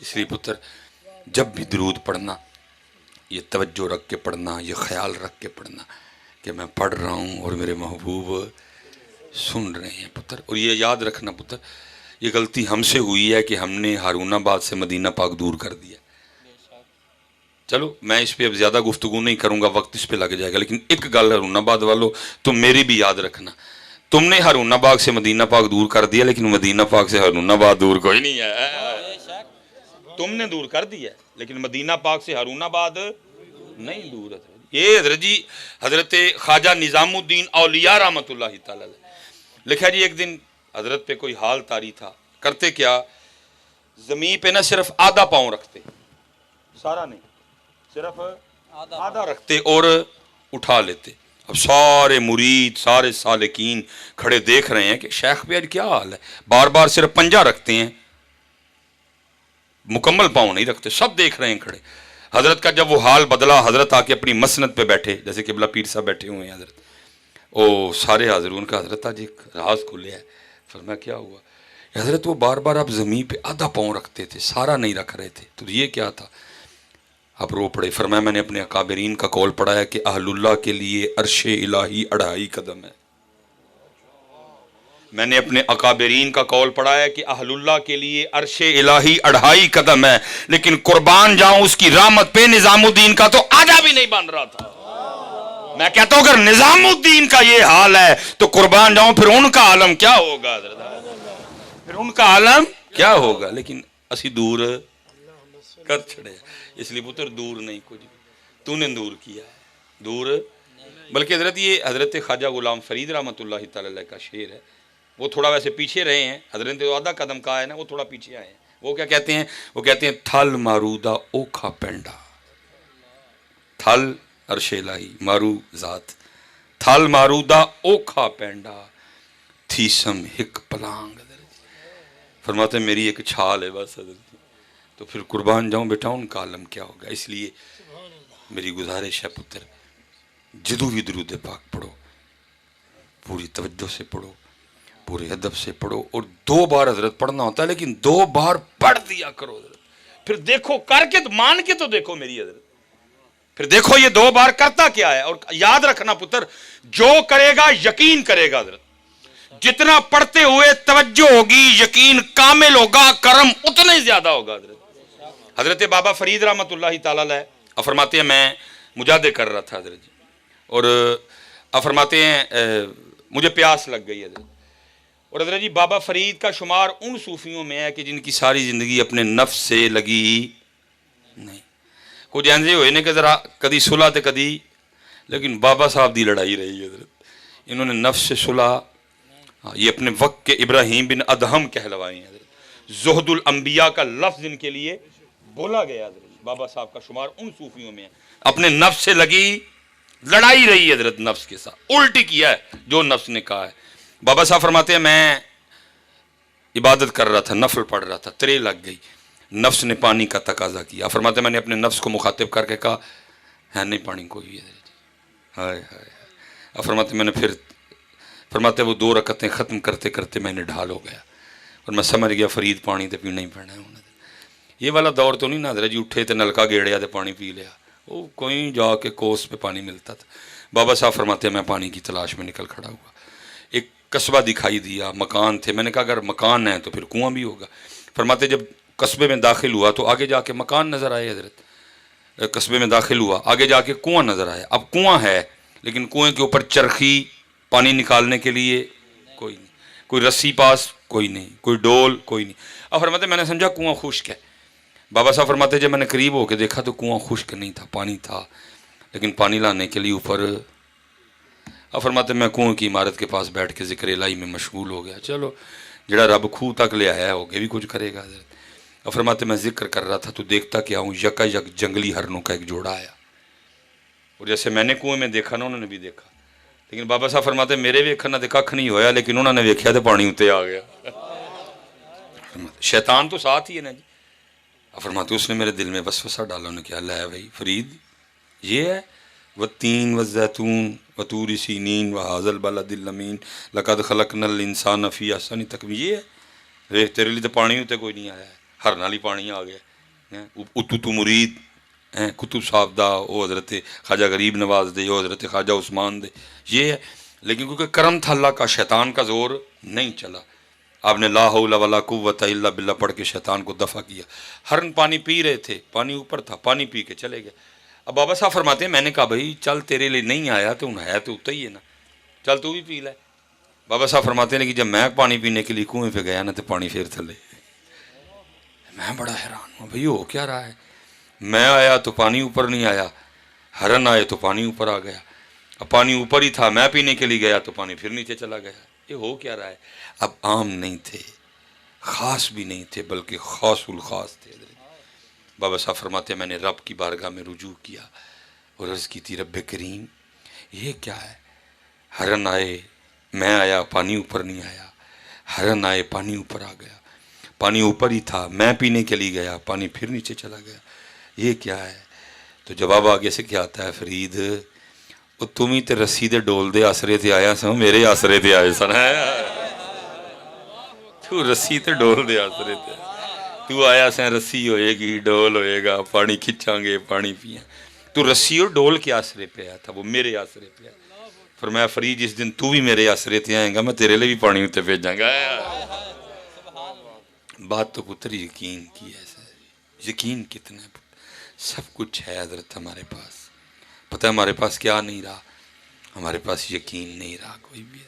اس لیے پتر جب بھی درود پڑھنا یہ توجہ رکھ کے پڑھنا، یہ خیال رکھ کے پڑھنا کہ میں پڑھ رہا ہوں اور میرے محبوب سن رہے ہیں پتر. اور یہ یاد رکھنا پتر، یہ غلطی ہم سے ہوئی ہے کہ ہم نے ہارون آباد سے مدینہ پاک دور کر دیا. چلو میں اس پہ اب زیادہ گفتگو نہیں کروں گا، وقت اس پہ لگ جائے گا، لیکن ایک گل ہارون آباد والو تم میری بھی یاد رکھنا، تم نے ہارون آباد سے مدینہ پاک دور کر دیا لیکن مدینہ پاک سے ہارون آباد دور کوئی نہیں ہے. تم نے دور کر دیا لیکن مدینہ پاک سے ہارون آباد نہیں دور ہے. یہ حضرت جی حضرت خواجہ نظام الدین اولیاء رحمۃ اللہ تعالی لکھا جی ایک دن حضرت پہ کوئی حال طاری تھا، کرتے کیا، زمین پہ نہ صرف آدھا پاؤں رکھتے، سارا نہیں، صرف آدھا رکھتے اور اٹھا لیتے. اب سارے مرید سارے سالکین کھڑے دیکھ رہے ہیں کہ شیخ پہ آج کیا حال ہے، بار بار صرف پنجہ رکھتے ہیں، مکمل پاؤں نہیں رکھتے، سب دیکھ رہے ہیں کھڑے. حضرت کا جب وہ حال بدلا، حضرت آ کے اپنی مسند پہ بیٹھے، جیسے قبلہ پیر صاحب بیٹھے ہوئے ہیں حضرت، او سارے حاضرون کا حضرت آج ایک راز کھلے ہے. فرمایا کیا ہوا؟ حضرت وہ بار بار آپ زمین پہ آدھا پاؤں رکھتے تھے، سارا نہیں رکھ رہے تھے، تو یہ کیا تھا؟ آپ رو پڑے. فرمایا میں نے اپنے اکابرین کا قول پڑھا ہے کہ اہل اللہ کے لیے عرش الہی 2.5 قدم ہے. میں نے اپنے اکابرین کا قول پڑھا ہے کہ اہل اللہ کے لیے عرش الہی 2.5 قدم ہے، لیکن قربان جاؤں اس کی رحمت پہ نظام الدین کا تو آدھا بھی نہیں بن رہا تھا. میں کہتا ہوں اگر نظام الدین کا یہ حال ہے تو قربان جاؤں پھر ان کا عالم کیا ہوگا، پھر ان کا عالم کیا ہوگا. لیکن اسی دور کر چھڑے، اس لیے پتر دور نہیں کچھ تو نے دور کیا ہے، دور بلکہ حضرت یہ حضرت خواجہ غلام فرید رحمۃ اللہ تعالی کا شعر ہے. وہ تھوڑا ویسے پیچھے رہے ہیں، حضرت نے آدھا قدم کہا ہے نا، وہ تھوڑا پیچھے آئے ہیں. وہ کیا کہتے ہیں؟ وہ کہتے ہیں تھل مارودہ اوکھا پینڈا، تھل عرش الہی مارو ذات، تھل مارودہ اوکھا پینڈا تھیسم ہک پلانگ. فرماتے ہیں میری ایک چھال ہے بس حضرت، تو پھر قربان جاؤں بیٹا ان کا عالم کیا ہوگا. اس لیے میری گزارش ہے پتر، جدو بھی درود پاک پڑھو پوری توجہ سے پڑھو، پورے ادب سے پڑھو، اور 2 بار حضرت پڑھنا ہوتا ہے لیکن 2 بار پڑھ دیا کرو حضرت. پھر دیکھو کر کے مان کے تو دیکھو میری حضرت، پھر دیکھو یہ 2 بار کرتا کیا ہے. اور یاد رکھنا پتر، جو کرے گا یقین کرے گا حضرت، جتنا پڑھتے ہوئے توجہ ہوگی یقین کامل ہوگا، کرم اتنا ہی زیادہ ہوگا حضرت. حضرت بابا فرید رحمۃ اللہ تعالی علیہ فرماتے ہیں میں مجاہدے کر رہا تھا حضرت جی، اور فرماتے ہیں مجھے پیاس لگ گئی حضرت. اور حضرت جی بابا فرید کا شمار ان صوفیوں میں ہے کہ جن کی ساری زندگی اپنے نفس سے لگی نہیں. کچھ ایسے ہوئے نے کہ ذرا کدی صلح تے کدی، لیکن بابا صاحب دی لڑائی رہی حضرت. انہوں نے نفس سے صلح، یہ اپنے وقت کے ابراہیم بن ادہم کہلوائے ہیں حضرت. زہد الانبیاء کا لفظ ان کے لیے بولا گیا حضرت. بابا صاحب کا شمار ان صوفیوں میں ہے، اپنے نفس سے لگی لڑائی رہی حضرت، نفس کے ساتھ الٹی کیا ہے جو نفس نے کہا ہے. بابا صاحب فرماتے ہیں میں عبادت کر رہا تھا، نفل پڑھ رہا تھا، ترے لگ گئی، نفس نے پانی کا تقاضا کیا. فرماتے ہیں میں نے اپنے نفس کو مخاطب کر کے کہا ہے نہیں پانی کوئی ہے حضرت. ہائے ہائے. فرماتے میں نے پھر فرماتے وہ 2 رکعتیں ختم کرتے کرتے میں نے ڈھال ہو گیا اور میں سمجھ گیا فرید پانی تو پینا ہی پینا ہے. یہ والا دور تو نہیں نا حضرت جی اٹھے تو نلکا گیڑیا تو پانی پی لیا، وہ کوئی جا کے کوس پہ پانی ملتا تھا. بابا صاحب فرماتے ہیں میں پانی کی تلاش میں نکل کھڑا ہوا، ایک قصبہ دکھائی دیا، مکان تھے. میں نے کہا اگر مکان ہے تو پھر کنواں بھی ہوگا. فرماتے جب قصبے میں داخل ہوا تو آگے جا کے مکان نظر آئے حضرت. قصبے میں داخل ہوا، آگے جا کے کنواں نظر آیا. اب کنواں ہے لیکن کنویں کے اوپر چرخی پانی نکالنے کے لیے کوئی نہیں، کوئی رسی پاس کوئی نہیں، کوئی ڈول کوئی نہیں. اب فرماتے میں نے سمجھا کنواں خشک ہے. بابا صاحب فرماتے جب میں نے قریب ہو کے دیکھا تو کنواں خشک نہیں تھا، پانی تھا، لیکن پانی لانے کے لیے اوپر. اب فرماتے میں کنویں کی عمارت کے پاس بیٹھ کے ذکر الہی میں مشغول ہو گیا. چلو جڑا رب خوہ تک لے آیا ہوگا بھی کچھ کرے گا حضرت. اب فرماتے میں ذکر کر رہا تھا تو دیکھتا کیا ہوں، یکا یک جنگلی ہرنوں کا ایک جوڑا آیا، اور جیسے میں نے کنویں میں دیکھا نا انہوں نے بھی دیکھا. لیکن بابا صاحب فرماتے میرے ویکھن نہ کھ نہیں ہویا، لیکن انہوں نے ویکھیا تو پانی اتنے آ گیا. شیطان تو ساتھ ہی ہے نا جی. فرماتے اس نے میرے دل میں وسوسہ ڈالا، انہوں نے کہا لے بھائی فرید یہ ہے والتین والزیتون وطور سینین وہذا البلد الامین لقد خلقنا الانسان فی احسن تقویم. یہ ہے تیرے لیے تو پانی ہوتے کوئی نہیں آیا ہے. ہر نال ہی پانی آ گیا. اتو مرید کتب صاحب دا وہ حضرت خواجہ غریب نواز دے، وہ حضرت خواجہ عثمان دے، یہ ہے. لیکن کیونکہ کرم تھا اللہ کا، شیطان کا زور نہیں چلا. آپ نے لا حول ولا قوت الا باللہ پڑھ کے شیطان کو دفع کیا. ہرن پانی پی رہے تھے، پانی اوپر تھا، پانی پی کے چلے گئے. اب بابا صاحب فرماتے ہیں میں نے کہا بھائی چل تیرے لیے نہیں آیا تو ہے تو اتنا ہی ہے نا، چل تو بھی پی لے. بابا صاحب فرماتے ہیں کہ جب میں پانی پینے کے لیے کنویں پہ گیا نا تو پانی پھر تھلے. میں بڑا حیران ہوں بھائی ہو کیا رہا ہے. میں آیا تو پانی اوپر نہیں آیا، ہرن آئے تو پانی اوپر آ گیا. اب پانی اوپر ہی تھا، میں پینے کے لیے گیا تو پانی پھر نیچے چلا گیا. یہ ہو کیا رہا ہے. اب عام نہیں تھے، خاص بھی نہیں تھے، بلکہ خاص الخاص تھے. بابا صاحب فرماتے ہیں میں نے رب کی بارگاہ میں رجوع کیا اور عرض کی تھی رب کریم یہ کیا ہے. ہرن آئے، میں آیا، پانی اوپر نہیں آیا. ہرن آئے، پانی اوپر آ گیا. پانی اوپر ہی تھا، میں پینے کے لیے گیا، پانی پھر نیچے چلا گیا. یہ کیا ہے. تو جواب آگے سے کیا آتا ہے فرید وہ تم ہی تے رسی دے ڈول دے آسرے تے آیا سن، میرے آسرے تے آئے سن. تو رسی تے ڈول دے آسرے تے تو آیا سن، رسی ہوئے گی، ڈول ہوئے گا، پانی کھچاں گے، پانی پیاں. تو رسی اور ڈول کے آسرے پہ آیا تھا، وہ میرے آسرے پہ آیا. فرمایا فرید جس دن تو بھی میرے آسرے تے آئیں گا میں تیرے لئے بھی پانی ہوتے بھیجاں گا. بات تو پتر یقین کی ہے. یقین کتنا ہے. سب کچھ ہے حضرت ہمارے پاس. پتہ ہے ہمارے پاس کیا نہیں رہا؟ ہمارے پاس یقین نہیں رہا کوئی بھی.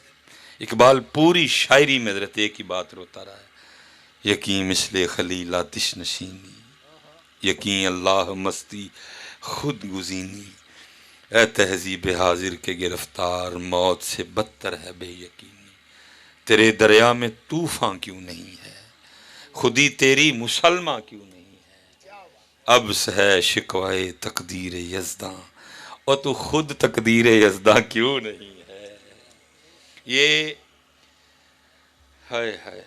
اقبال پوری شاعری میں حضرت ایک ہی بات روتا رہا ہے، یقین مثل خلیل آتش نشینی، یقین اللہ مستی خود گزینی، اے تہذیب حاضر کے گرفتار موت سے بدتر ہے بے یقینی. تیرے دریا میں طوفان کیوں نہیں ہے، خودی تیری مسلمہ کیوں نہیں ہے. ابس ہے شکوائے تقدیر یزداں اور تو خود تقدیر یزداں کیوں نہیں ہے. یہ ہائے ہائے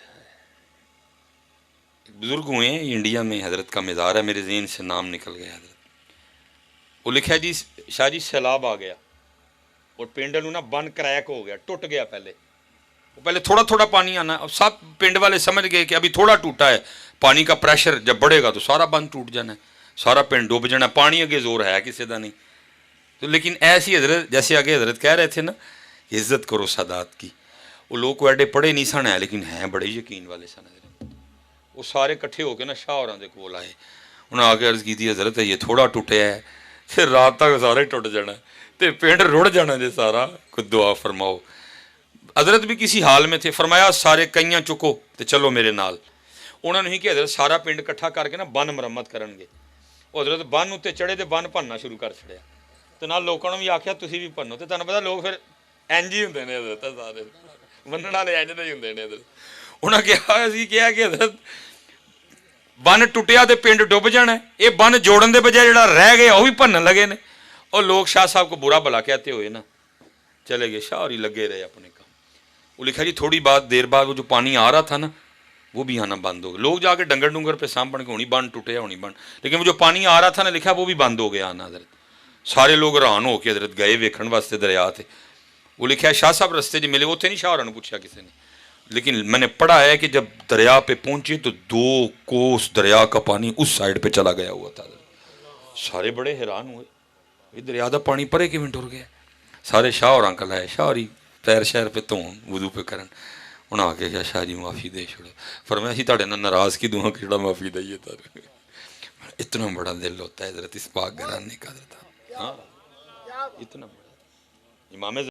بزرگ ہوئے ہیں انڈیا میں، حضرت کا مزار ہے، میرے ذہن سے نام نکل گیا حضرت. وہ لکھا ہے جی شاہ جی سیلاب آ گیا اور پنڈ نا بن کریک ہو گیا، ٹوٹ گیا. پہلے تھوڑا تھوڑا پانی آنا، اب سب پنڈ والے سمجھ گئے کہ ابھی تھوڑا ٹوٹا ہے، پانی کا پریشر جب بڑھے گا تو سارا بند ٹوٹ جانا ہے، سارا پنڈ ڈوب جانا ہے. پانی اگے زور ہے کسی دا نہیں. تو لیکن ایسی حضرت جیسے آگے حضرت کہہ رہے تھے نا عزت کرو سادات کی، وہ لوگ کو ایڈے پڑھے نہیں سن ہے لیکن ہیں بڑے یقین والے سن. وہ سارے کٹھے ہو کے نا شاہ ہوراں دے کول آئے، انہوں نے آگے عرض کی تھی حضرت یہ تھوڑا ٹوٹیا ہے پھر رات تک سارے ٹوٹ جانا ہے تے پنڈ رڑ جانا جے سارا، کوئی دعا فرماؤ. حضرت بھی کسی حال میں تھے، فرمایا سارے کئیاں چکو تے چلو میرے نال. انہوں نے نہیں کہ حضرت سارا پنڈ کٹھا کر کے نا بن مرمت کرن گے. وہ حضرت بن اتنے چڑھے تے بن بننا شروع کر چھڑیا تے نال لوکاں نوں بھی آکھیا تسی بھی بنو. تے تانوں پتہ لوگ پھر انج ہی ہوندے نے حضرت سارے منن والے انج دے ہی ہوندے نے. حضرت انہاں کہا اسی کہا کہ حضرت بن ٹوٹیا تے پنڈ ڈب جانا ہے، یہ بن جوڑن دے بجائے جڑا رہ گیا وہ بھی بنن لگے نے. اور لوگ شاہ صاحب کو برا بھلا کہتے ہوئے نا چلے گئے، شاہ اور ہی لگے رہے اپنے کام. وہ لکھا جی تھوڑی دیر بعد وہ جو پانی آ رہا تھا نا وہ بھی آنا بند ہو گیا. لوگ جا کے ڈنگر ڈنگر پہ سانپ کے ہونی بند ٹوٹیا ہونی بند، لیکن وہ جو پانی آ رہا تھا نا لکھا وہ بھی بند ہو گیا آنا. حضرت سارے لوگ حیران ہو کے حضرت گئے ویکھن واسطے دریا تھے. وہ لکھا ہے شاہ صاحب رستے جی ملے، اتنے نہیں شاہ ہوراں نے پوچھا کسی نے، لیکن میں نے پڑھا ہے کہ جب دریا پہ پہنچے تو 2 کوس دریا کا پانی اس سائڈ پہ چلا گیا ہوا تھا. سارے بڑے حیران ہوئے یہ دریا دا پانی پرے کیویں ٹر گیا. سارے شاہ ہوراں کل آئے، شاہ ہوری پیر شہر پہ دھون وضو پہ کرن. انہاں آ کے کہا شاہ جی معافی دے چھوڑو. فرمایا اسی تہاڈے نال ناراض کی دعا کیڑا معافی دئیے تانوں. اتنا بڑا دل ہوتا ہے حضرت اس پاک گھرانے کا. ہاں اتنا بڑا امام